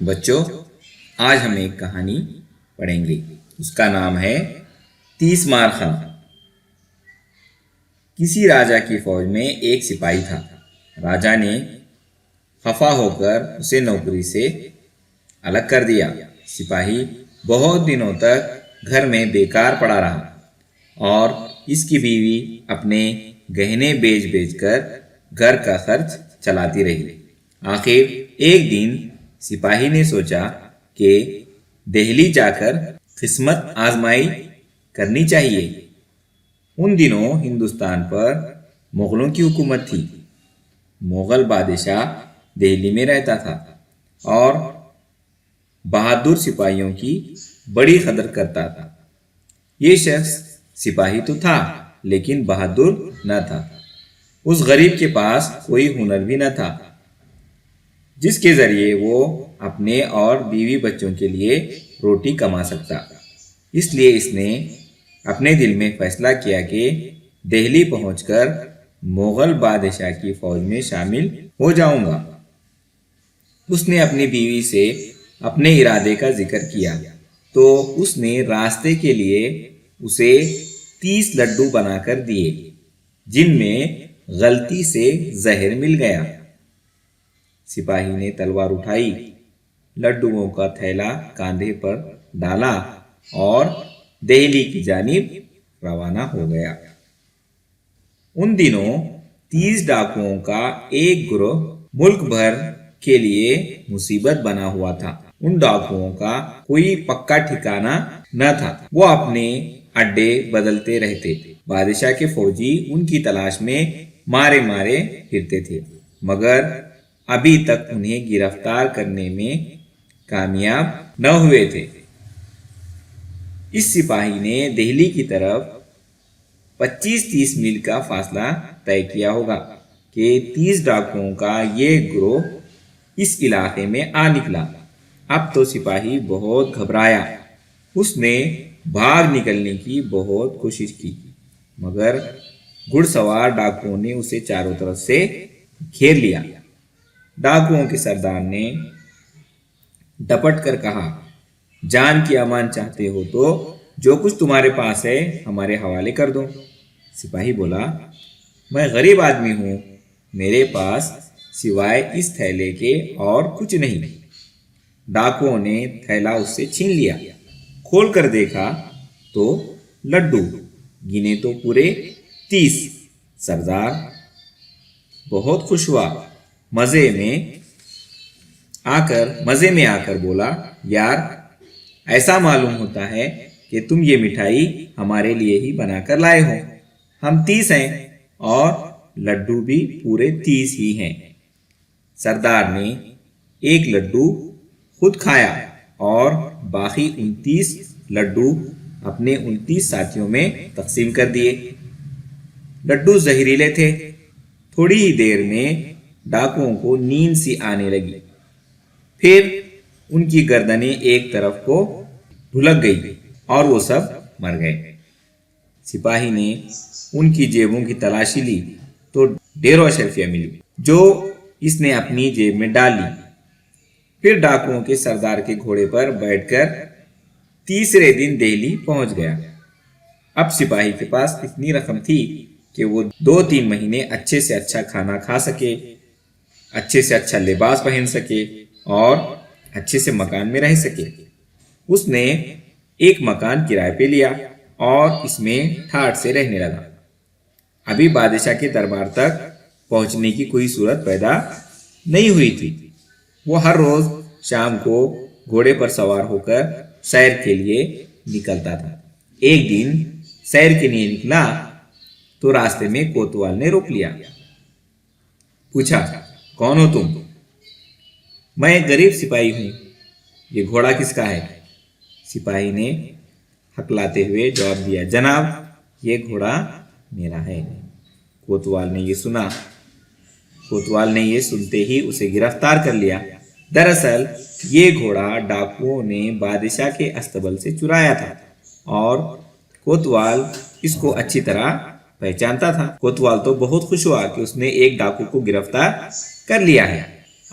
بچوں، آج ہم ایک کہانی پڑھیں گے۔ اس کا نام ہے 30 مار خاں۔ کسی راجا کی فوج میں ایک سپاہی تھا۔ راجا نے خفا ہو کر اسے نوکری سے الگ کر دیا۔ سپاہی بہت دنوں تک گھر میں بیکار پڑا رہا اور اس کی بیوی اپنے گہنے بیچ بیچ کر گھر کا خرچ چلاتی رہی۔ آخر ایک دن سپاہی نے سوچا کہ دہلی جا کر قسمت آزمائی کرنی چاہیے۔ ان دنوں ہندوستان پر مغلوں کی حکومت تھی۔ مغل بادشاہ دہلی میں رہتا تھا اور بہادر سپاہیوں کی بڑی قدر کرتا تھا۔ یہ شخص سپاہی تو تھا لیکن بہادر نہ تھا۔ اس غریب کے پاس کوئی ہنر بھی نہ تھا جس کے ذریعے وہ اپنے اور بیوی بچوں کے لیے روٹی کما سکتا۔ اس لیے اس نے اپنے دل میں فیصلہ کیا کہ دہلی پہنچ کر مغل بادشاہ کی فوج میں شامل ہو جاؤں گا۔ اس نے اپنی بیوی سے اپنے ارادے کا ذکر کیا تو اس نے راستے کے لیے اسے 30 لڈو بنا کر دیے جن میں غلطی سے زہر مل گیا۔ سپاہی نے تلوار اٹھائی، لڈوؤں کا تھیلا کاندھے پر ڈالا اور دہلی کی جانب روانہ ہو گیا۔ ان دنوں 30 ڈاکوؤں کا ایک گروہ ملک بھر کے لیے مصیبت بنا ہوا تھا۔ ان ڈاکوؤں کا کوئی پکا ٹھکانہ نہ تھا، وہ اپنے اڈے بدلتے رہتے۔ بادشاہ کے فوجی ان کی تلاش میں مارے مارے پھرتے تھے مگر ابھی تک انہیں گرفتار کرنے میں کامیاب نہ ہوئے تھے۔ اس سپاہی نے دہلی کی طرف 25-30 میل کا فاصلہ طے کیا ہوگا کہ 30 ڈاکوؤں کا یہ گروہ اس علاقے میں آ نکلا۔ اب تو سپاہی بہت گھبرایا۔ اس نے بھاگ نکلنے کی بہت کوشش کی مگر گھڑ سوار ڈاکوؤں نے اسے چاروں طرف سے گھیر لیا۔ ڈاکوؤں کے سردار نے ڈپٹ کر کہا، جان کی امان چاہتے ہو تو جو کچھ تمہارے پاس ہے ہمارے حوالے کر دو۔ سپاہی بولا، میں غریب آدمی ہوں، میرے پاس سوائے اس تھیلے کے اور کچھ نہیں۔ ڈاکوؤں نے تھیلا اس سے چھین لیا۔ کھول کر دیکھا تو لڈو گنے تو پورے 30۔ سردار بہت خوش ہوا، مزے میں آ کر بولا، یار ایسا معلوم ہوتا ہے کہ تم یہ مٹھائی ہمارے لیے ہی بنا کر لائے ہو۔ ہم 30 ہیں اور لڈو بھی پورے 30 ہی ہیں۔ سردار نے ایک لڈو خود کھایا اور باقی 29 لڈو اپنے 29 ساتھیوں میں تقسیم کر دیے۔ لڈو زہریلے تھے۔ تھوڑی ہی دیر میں ڈاکوؤں کو نیند سی آنے لگی، پھر ان کی گردنیں ایک طرف کو ڈھلک گئی اور وہ سب مر گئے۔ سپاہی نے ان کی جیبوں کی تلاشی لی تو 1.5 اشرفیاں ملی جو اس نے اپنی جیب میں ڈال لی۔ پھر ڈاکوؤں کے سردار کے گھوڑے پر بیٹھ کر تیسرے دن دہلی پہنچ گیا۔ اب سپاہی کے پاس اتنی رقم تھی کہ وہ 2-3 مہینے اچھے سے اچھا کھانا کھا سکے، اچھے سے اچھا لباس پہن سکے اور اچھے سے مکان میں رہ سکے۔ اس نے ایک مکان کرائے پہ لیا اور اس میں ٹھاٹھ سے رہنے لگا۔ ابھی بادشاہ کے دربار تک پہنچنے کی کوئی صورت پیدا نہیں ہوئی تھی۔ وہ ہر روز شام کو گھوڑے پر سوار ہو کر سیر کے لیے نکلتا تھا۔ ایک دن سیر کے لیے نکلا تو راستے میں کوتوال نے روک لیا۔ پوچھا، کون ہو تم؟ میں ایک غریب سپاہی ہوں، یہ گھوڑا کس کا ہے؟ سپاہی نے ہکلاتے ہوئے جواب دیا، جناب یہ گھوڑا میرا ہے۔ کوتوال نے یہ سنتے ہی اسے گرفتار کر لیا۔ دراصل یہ گھوڑا ڈاکوؤں نے بادشاہ کے استبل سے چرایا تھا اور کوتوال اس کو اچھی طرح پہچانتا تھا۔ کوتوال تو بہت خوش ہوا کہ اس نے ایک ڈاکو کو گرفتار کر لیا ہے